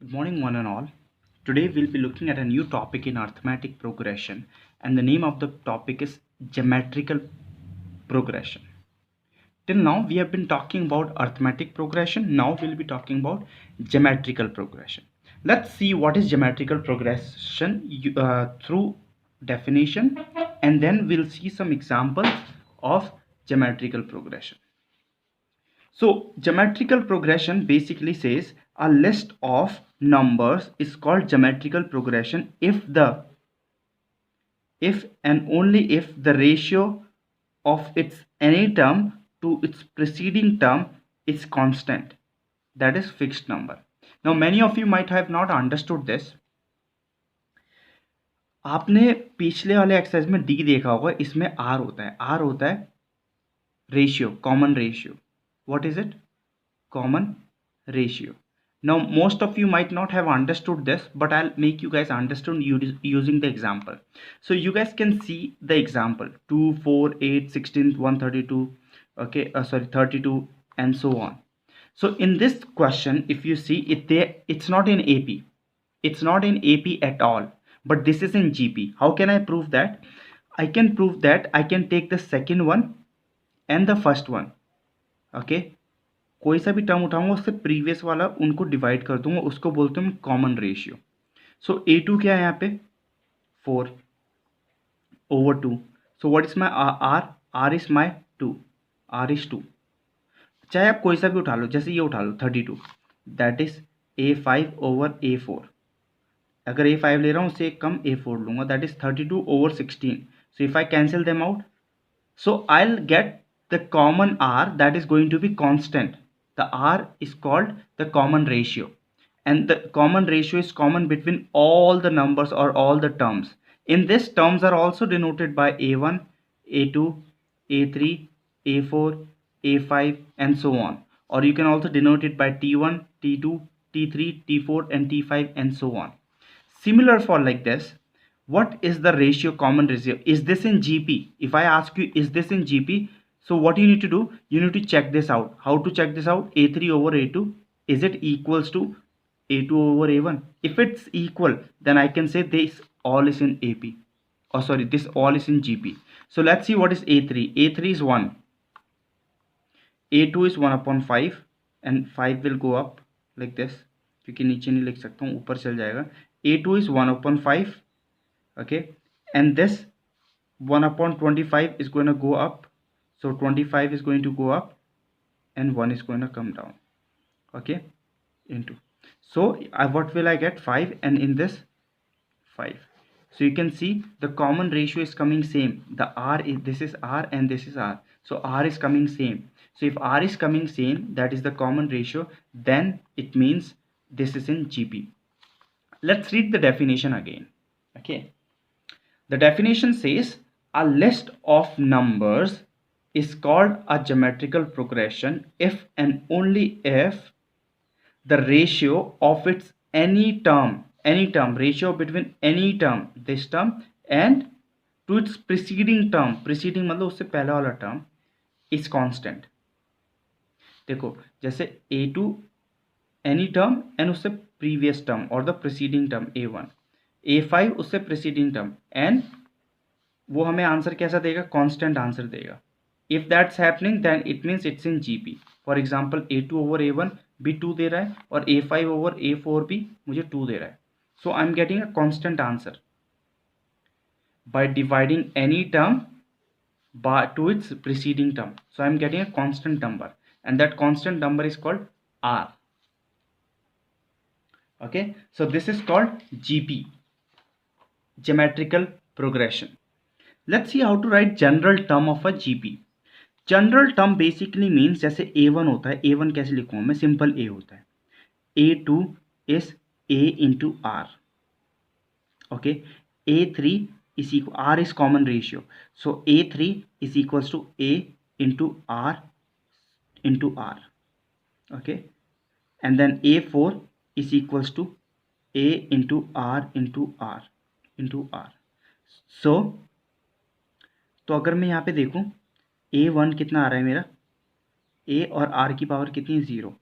Good morning, one and all. Today we'll be looking at a new topic in arithmetic progression, and the name of the topic is geometrical progression. Till now, we have been talking about arithmetic progression. Now we'll be talking about geometrical progression. Let's see what is geometrical progression through definition, and then we'll see some examples of geometrical progression. So geometrical progression basically says a list of numbers is called geometrical progression if and only if the ratio of its any term to its preceding term is constant, that is fixed number. Now many of you might have not understood this. आपने पिछले वाले exercise में D देखा होगा, इसमें are होता है ratio, common ratio. What is it? Common ratio. Now most of you might not have understood this, but I'll make you guys understand using the example. So you guys can see the example 2, 4, 8, 16, 132, okay, 32 and so on. So in this question, if you see it there, it's not in AP. It's not in AP at all, but this is in GP. How can I prove that? I can prove that I can take the second one and the first one. Okay, कोई सा भी term उठाऊंगा उससे previous वाला उनको divide कर दूंगा, उसको बोलते हैं कॉमन रेशियो. सो A2 क्या है यहाँ पे? 4/2. सो what is my R is my 2. R is 2. चाहे आप कोई सा भी उठा लो, जैसे ये उठा लो 32, दैट इज A5/A4. अगर A5 ले रहा हूँ उससे एक कम A4 लूंगा, that is 32/16. So if I cancel them out, so I'll get the common R that is going to be constant. The R is called the common ratio, and the common ratio is common between all the numbers or all the terms. In this, terms are also denoted by A1, A2, A3, A4, A5 and so on, or you can also denote it by T1, T2, T3, T4 and T5 and so on. Similar for like this, what is the ratio, common ratio? Is this in GP? If I ask you, is this in GP? So what you need to do, you need to check this out. How to check this out? A3/A2, is it equals to A2/A1? If it's equal, then I can say this all is in AP. Oh sorry, this all is in GP. So let's see what is A3. A3 is 1. A2 is 1/5 and 5 will go up like this, क्योंकि नीचे नहीं लिख सकता हूँ, ऊपर चल जाएगा. A2 is 1/5. Okay, and this 1/25 is going to go up, so 25 is going to go up and 1 is going to come down. Okay, into, so what will I get? 5, and in this 5. So you can see the common ratio is coming same. The R is, this is R and this is R, so R is coming same. So if R is coming same, that is the common ratio, then it means this is in GP. Let's read the definition again. Okay, the definition says a list of numbers is called a geometrical progression if and only if the ratio of its any term, ratio between any term, this term, and to its preceding term, preceding मतलब उससे पहला वाला term, is constant. देखो जैसे A2 any term and उससे previous term or the preceding term A1, A5 उससे preceding term, and वो हमें आंसर कैसा देगा? कांस्टेंट आंसर देगा. If that's happening then it means it's in GP. For example A2/A1 भी 2 दे रहा है और A5/A4 भी मुझे 2 दे रहा है. So I am getting a constant answer by dividing any term to its preceding term. So I am getting a constant number, and that constant number is called R. Okay, so this is called GP, geometrical progression. Let's see how to write general term of a GP. General term basically means, जैसे A1 होता है, A1 कैसे लिखूँ मैं? Simple A होता है. A2 is A into R. Okay, A3 is equal, R is common ratio, so A3 is equals to A into R into R. Okay, and then A4 is equals to A into R into R into R. So तो अगर मैं यहाँ पे देखूँ, A1 कितना आ रहा है मेरा? A और R की पावर कितनी है? 0.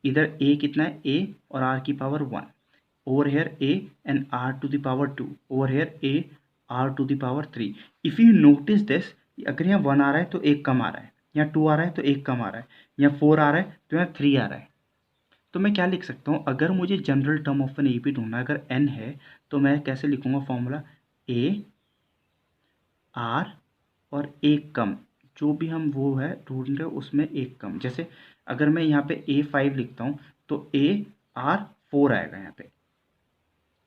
इधर A कितना है? A और R की power 1. over here a and r to the power 2, over here a r to the power 3. if you notice this, अगर यहाँ 1 आ रहा है तो एक कम आ रहा है, यहाँ 2 आ रहा है तो एक कम आ रहा है, यहाँ 4 आ रहा है तो यहाँ 3 आ रहा है. तो मैं क्या लिख सकता हूँ, अगर मुझे general term of an AP ढूंढना, अगर n है तो मैं कैसे लिखूंगा फॉर्मूला, a r और एक कम, जो भी हम वो है ढूंढ रहे हो उसमें एक कम. जैसे अगर मैं यहाँ पे a5 लिखता हूँ तो a r 4 आएगा यहाँ पे.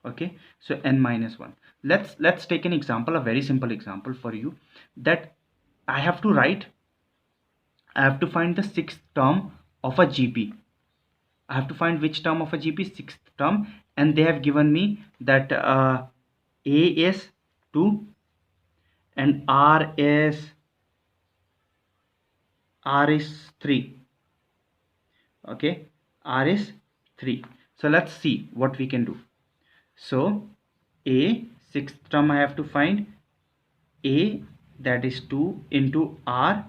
Okay, so n minus 1. Let's take an example, a very simple example for you, that I have to find the sixth term of a GP. I have to find which term of a GP, sixth term, and they have given me that a is 2 and r is 3. Okay, r is 3. So let's see what we can do. So a sixth term I have to find, a that is 2 into r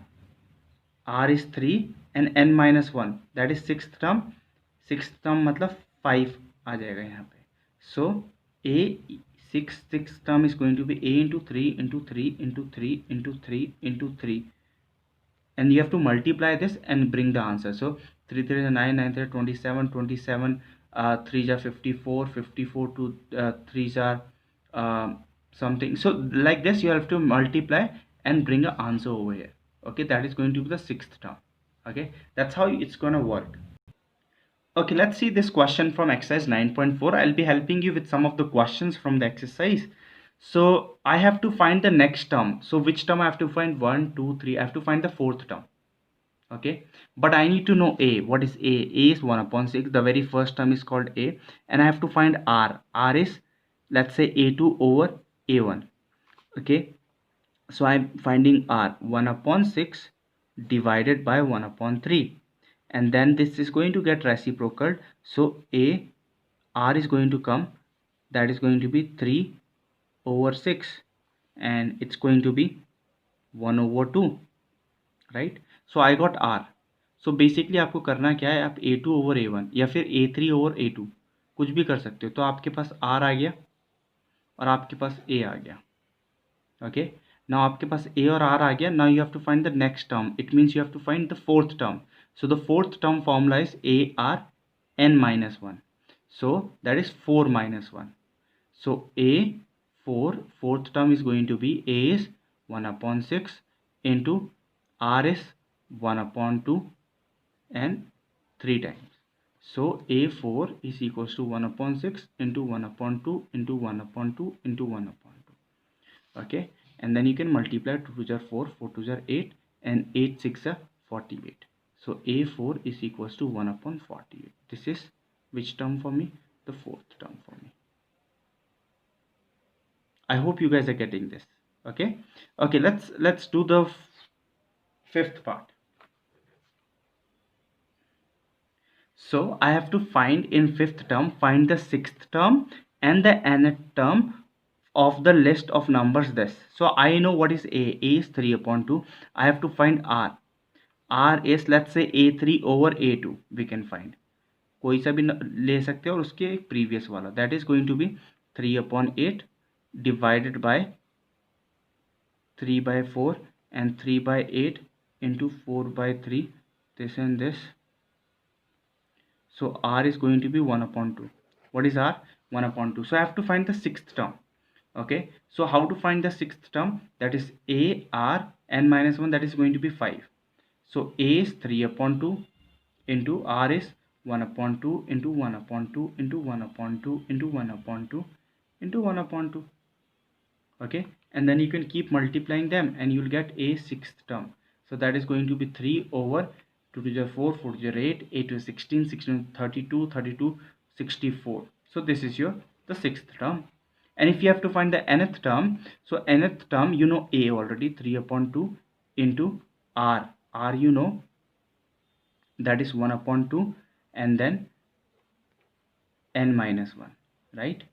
is 3 and n minus 1 that is sixth term. sixth term मतलब 5 आ जाएगा यहाँ पे. So a sixth term is going to be a into 3 into 3 into 3 into 3 into 3, and you have to multiply this and bring the answer. So 3 3 is 9, 9 3 27, 27 3s are 54, 54 to 3s are something. So like this you have to multiply and bring an answer over here. Okay, that is going to be the sixth term. Okay, that's how it's gonna work. Okay, let's see this question from exercise 9.4. I'll be helping you with some of the questions from the exercise. So I have to find the next term. So which term I have to find? 1 2 3. I have to find the fourth term. Okay, but I need to know a. What is a? A is 1 upon 6. The very first term is called a, and I have to find r. R is, let's say, a2 over a1. Okay, so I'm finding r, 1 upon 6 divided by 1 upon 3, and then this is going to get reciprocal. So r is going to come, that is going to be 3 over 6, and it's going to be 1 over 2, right? So I got r. So basically आपको करना क्या है, आप a2 over a1 या फिर a3 over a2 कुछ भी कर सकते हो. तो आपके पास r आ गया और आपके पास a आ गया. Okay, now आपके पास a और r आ गया. Now you have to find the next term. It means you have to find the fourth term. So the fourth term formula is a r n minus 1. So that is 4 minus 1. So a 4, fourth term is going to be a is 1 upon 6 into r is 1 upon 2 and 3 times. So a4 is equals to 1 upon 6 into 1 upon 2 into 1 upon 2 into 1 upon 2. Okay, and then you can multiply 2 to the 4, 4 to the 8, and 8 6 are 48. So a4 is equals to 1 upon 48. This is which term for me? The fourth term for me. I hope you guys are getting this. Okay, okay, let's do the fifth part. So I have to find in fifth term, find the sixth term and the nth term of the list of numbers this. So I know what is a. A is 3 upon 2. I have to find r. R is, let's say, a3 over a2 we can find. कोई सा भी ले सकते हैं और उसके previous वाला, that is going to be 3 upon 8 divided by 3 by 4 and 3 by 8 into 4 by 3, this and this. So r is going to be 1 upon 2. What is r? 1 upon 2. So I have to find the sixth term. Okay, so how to find the sixth term? That is a r n minus 1, that is going to be 5. So a is 3 upon 2 into r is 1 upon 2 into 1 upon 2 into 1 upon 2 into 1 upon 2 into 1 upon 2. Okay, and then you can keep multiplying them and you'll get a sixth term. So that is going to be 3 over 2 to the 4, 4 to the 8, 8 to the 16, 16 to 32, 32, 64. So this is your the sixth term. And if you have to find the nth term, so nth term, you know a already, 3 upon 2 into r. R you know, that is 1 upon 2 and then n minus 1, right?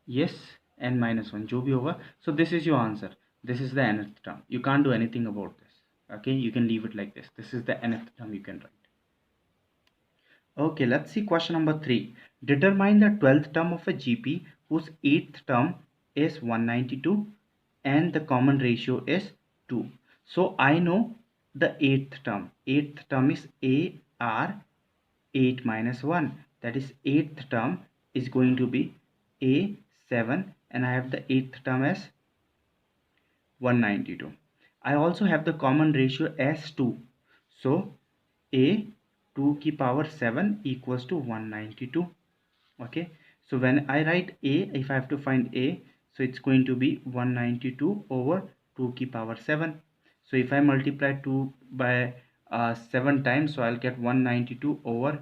Yes, n minus 1 जो भी होगा. So this is your answer. This is the nth term. You can't do anything about this. Okay, you can leave it like this. This is the nth term you can write. Okay, let's see question number 3. Determine the 12th term of a GP whose 8th term is 192 and the common ratio is 2. So I know the 8th term. 8th term is AR 8 minus 1. That is 8th term is going to be A7 and I have the 8th term as 192. I also have the common ratio as 2. So a 2 की power 7 equals to 192. Okay, so when I write a, if I have to find a, so it's going to be 192 over 2 की power 7. So if I multiply 2 by 7 times, so I'll get 192 over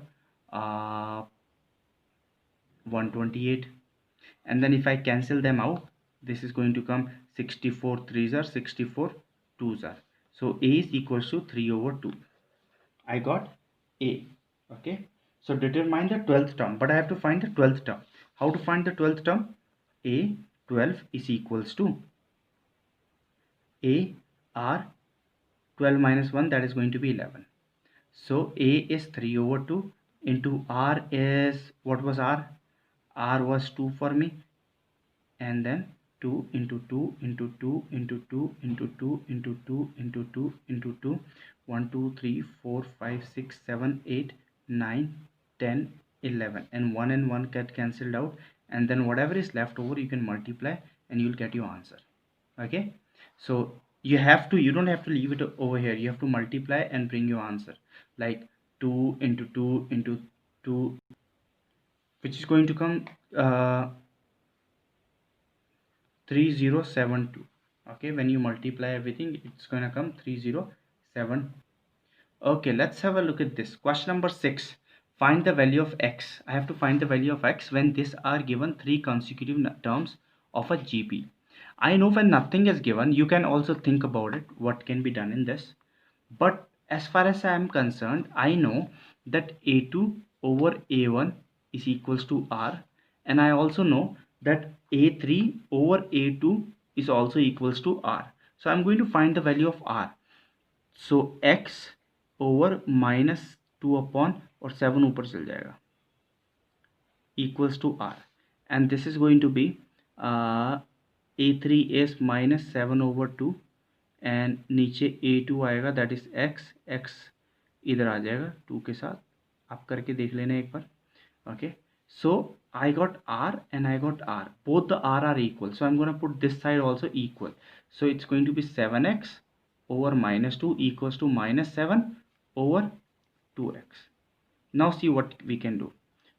128. And then if I cancel them out, this is going to come 64 3s are 64 2s are. So a is equals to 3 over 2. I got A. Okay. So determine the 12th term, but I have to find the 12th term. How to find the 12th term? A 12 is equals to A R 12 minus 1, that is going to be 11. So A is 3 over 2 into R is, what was R? R was 2 for me, and then 2 into 2 into 2 into 2 into 2 into 2 into 2 into 2, 1 2 3 4 5 6 7 8 9 10 11, and 1 and 1 get cancelled out, and then whatever is left over you can multiply and you'll get your answer. Okay, so you don't have to leave it over here, you have to multiply and bring your answer, like 2 into 2 into 2, which is going to come 3072. Okay, when you multiply everything it's gonna come 3072. Okay, let's have a look at this question number 6. Find the value of x. I have to find the value of x when these are given 3 consecutive terms of a GP. I know when nothing is given you can also think about it what can be done in this, but as far as I am concerned I know that a2 over a1 is equals to r, and I also know that a3 over a2 is also equals to r. So I'm going to find the value of r. So x over minus 2 upon और 7 ऊपर चल जाएगा equals to r, and this is going to be a3 is minus 7 over 2 and नीचे a2 आएगा, that is x इधर आ जाएगा 2 के साथ, आप करके देख लेना एक बार. Okay, so I got r and I got r, both the r are equal, so I'm going to put this side also equal, so it's going to be 7x over minus 2 equals to minus 7 over 2x. Now see what we can do.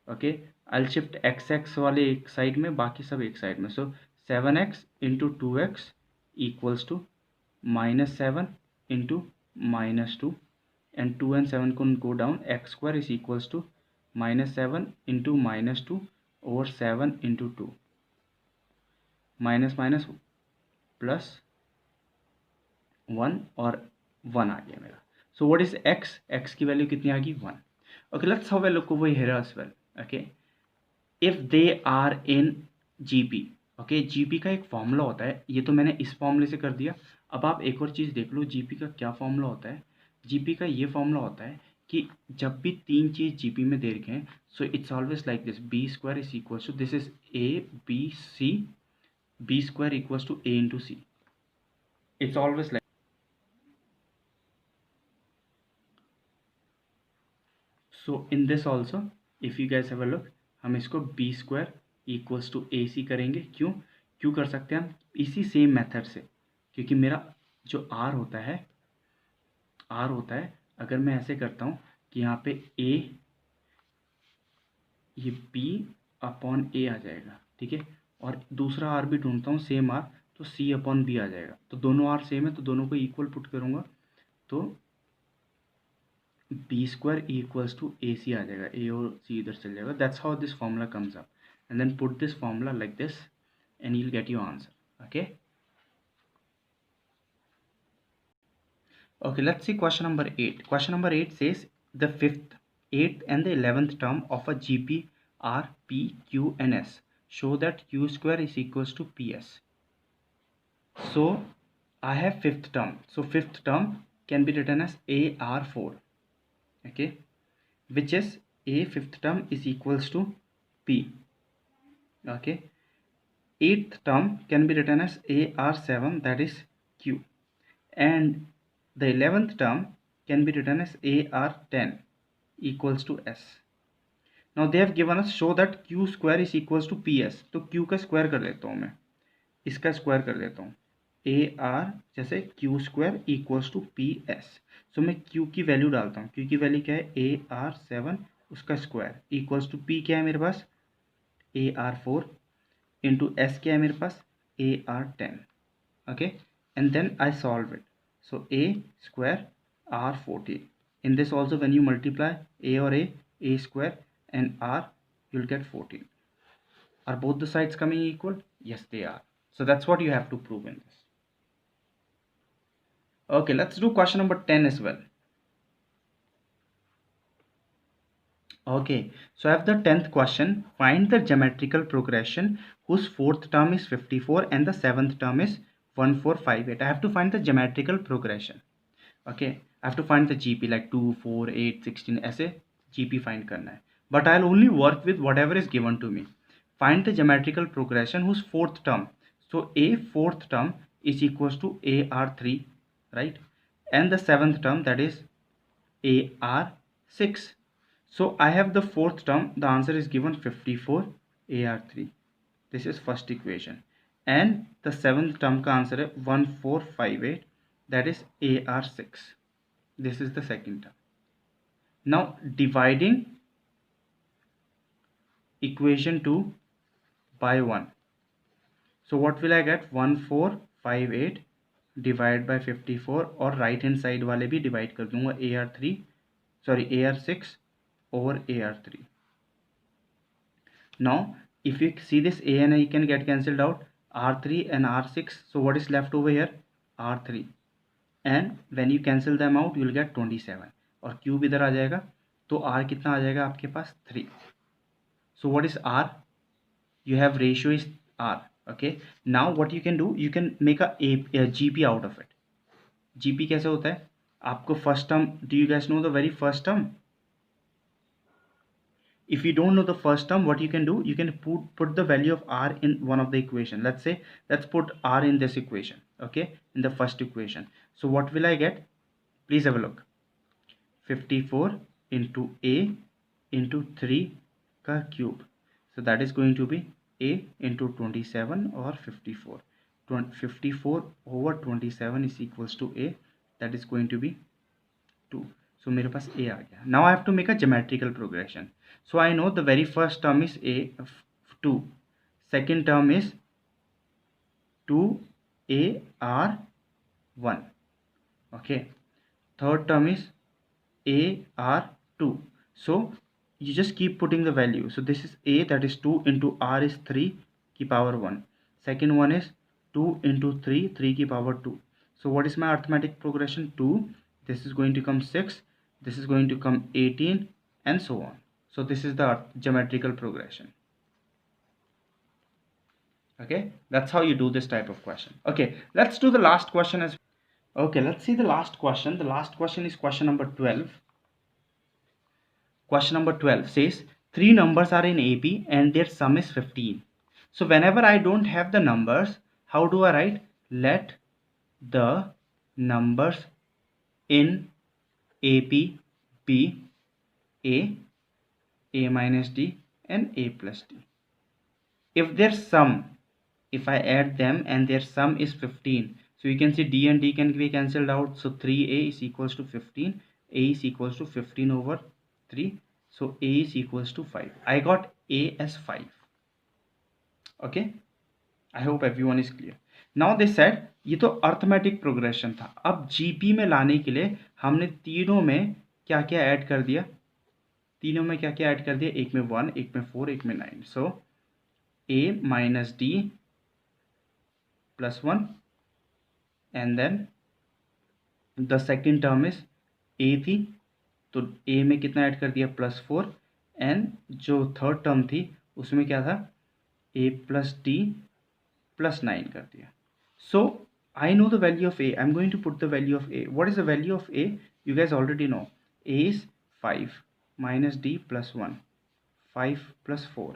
Okay, I'll shift x वाले एक side में, बाकी सब एक side में. So 7x into 2x equals to minus 7 into minus 2, and 2 and 7 can go down. X square is equals to minus 7 into minus 2 over 7 into 2, minus minus plus 1 और 1 आ गया मेरा. So what is x? x की value कितनी आ गई? 1. Okay, let's have a look over here as well. Okay, if they are in GP. Okay, GP का एक फॉर्मूला होता है, ये तो मैंने इस फॉर्मूले से कर दिया. अब आप एक और चीज़ देख लो, जीपी का क्या फॉर्मूला होता है. जीपी का ये फॉर्मूला होता है कि जब भी 3 चीज़ जीपी में दे रखे हैं, so it's always like this, b square is equals to, this is a b c, b square equals to a into c. It's always like. So in this also if you guess have a look, हम इसको b square equals to a c करेंगे. क्यों कर सकते हैं हम? इसी same method से, क्योंकि मेरा जो आर होता है अगर मैं ऐसे करता हूँ कि यहाँ पे ए, ये बी अपॉन ए आ जाएगा, ठीक है, और दूसरा आर भी ढूंढता हूँ सेम आर, तो सी अपॉन बी आ जाएगा. तो दोनों आर सेम है तो दोनों को इक्वल पुट करूँगा तो b square equals to a c आ जाएगा, ए और सी इधर चल जाएगा. That's how this formula comes up, and then put this formula like this and you'll get your answer. Okay, let's see question number 8. Question number 8 says the 5th, 8th and the 11th term of a GP are P, Q and S. Show that Q square is equals to PS. So I have 5th term, so 5th term can be written as AR4, okay, which is A fifth term is equals to P. Okay, eighth term can be written as AR7, that is Q, and the 11th term can be written as AR10 equals to S. Now they have given us show that Q square is equals to PS, तो Q का square कर लेता हूँ मैं, इसका square कर लेता हूँ, AR जैसे Q square equals to PS. सो मैं Q की वैल्यू डालता हूँ, Q की वैल्यू क्या है AR7 उसका स्क्वायर इक्वल्स टू P क्या है मेरे पास AR4 इंटू S क्या है मेरे पास AR10. Okay, and then I solve it. So A square R14. In this also when you multiply A or A square and R, you'll get 14. Are both the sides coming equal? Yes, they are. So that's what you have to prove in this. Okay, let's do question number 10 as well. Okay, so I have the 10th question. Find the geometrical progression whose fourth term is 54 and the seventh term is 1458. I have to find the geometrical progression. Okay, I have to find the GP like 2, 4, 8, 16 ऐसे GP find करना है. But I'll only work with whatever is given to me. Find the geometrical progression whose fourth term. So A fourth term is equals to AR3, right? And the seventh term, that is AR6. So I have the fourth term. The answer is given 54 AR3. This is first equation. And the seventh term का answer है 1458, that is AR6. This is the second term. Now dividing equation 2 by 1. So what will I get? 1458 divided by 54, और right hand side वाले भी divide कर दूंगा AR6 over AR3. Now if you see this A and A can get cancelled out, R3 and R6, so what is left over here? R3, and when you cancel them out you will get 27, और cube इधर आ जाएगा तो R कितना आ जाएगा आपके पास 3. So what is R? You have ratio is R. Okay, now what you can do, you can make a GP out of it. GP कैसे होता है आपको? First term, do you guys know the very first term? If you don't know the first term, what you can do, you can put the value of R in one of the equation. Let's put R in this equation. Okay, in the first equation. So what will I get? Please have a look. 54 into A into 3 का cube. So that is going to be A into 27 or 54. 54 over 27 is equals to A. That is going to be 2. So मेरे पास A आ गया. Now I have to make a geometrical progression. So I know the very first term is A 2. Second term is 2AR1. Okay. Third term is AR2. So you just keep putting the value. So this is A, that is 2 into R is 3 की power 1. Second one is 2 into 3, 3 की power 2. So what is my arithmetic progression? 2. This is going to come 6. This is going to come 18 and so on. So this is the geometrical progression. Okay, that's how you do this type of question. Okay, let's do the last question as well. Okay, let's see the last question. The last question is question number 12. Question number 12 says 3 numbers are in AP and their sum is 15. So whenever I don't have the numbers, how do I write? Let the numbers in AP be A minus D and A plus D. If their sum, if I add them and their sum is 15, so you can see D and D can be cancelled out. So 3A is equals to 15. A is equals to 15 over 3. So A is equals to 5. I got A as 5. Okay, I hope everyone is clear. Now they said ये तो arithmetic progression था. अब GP में लाने के लिए हमने तीनों में क्या क्या ऐड कर दिया? तीनों में क्या क्या ऐड कर दिया? एक में 1, एक में 4, एक में 9. सो A minus D plus 1, and then the second term is A थी तो A में कितना ऐड कर दिया? +4. एंड जो थर्ड टर्म थी उसमें क्या था? A plus D plus 9 कर दिया. So I know the value of A. I'm going to put the value of A. What is the value of A? You guys already know. A is 5. minus d plus 1, 5 plus 4,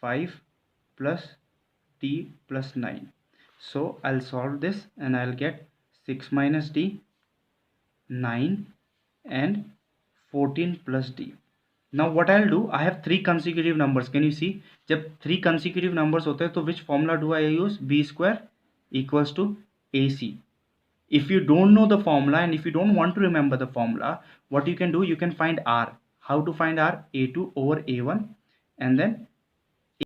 5 plus d plus 9. So I'll solve this and I'll get 6 minus d, 9 and 14 plus d. Now what I'll do, I have three consecutive numbers. Can you see? जब three consecutive numbers होते हैं तो which formula do I use? B square equals to AC. If you don't know the formula and if you don't want to remember the formula, what you can do, you can find R. How to find R? A2 over A1 and then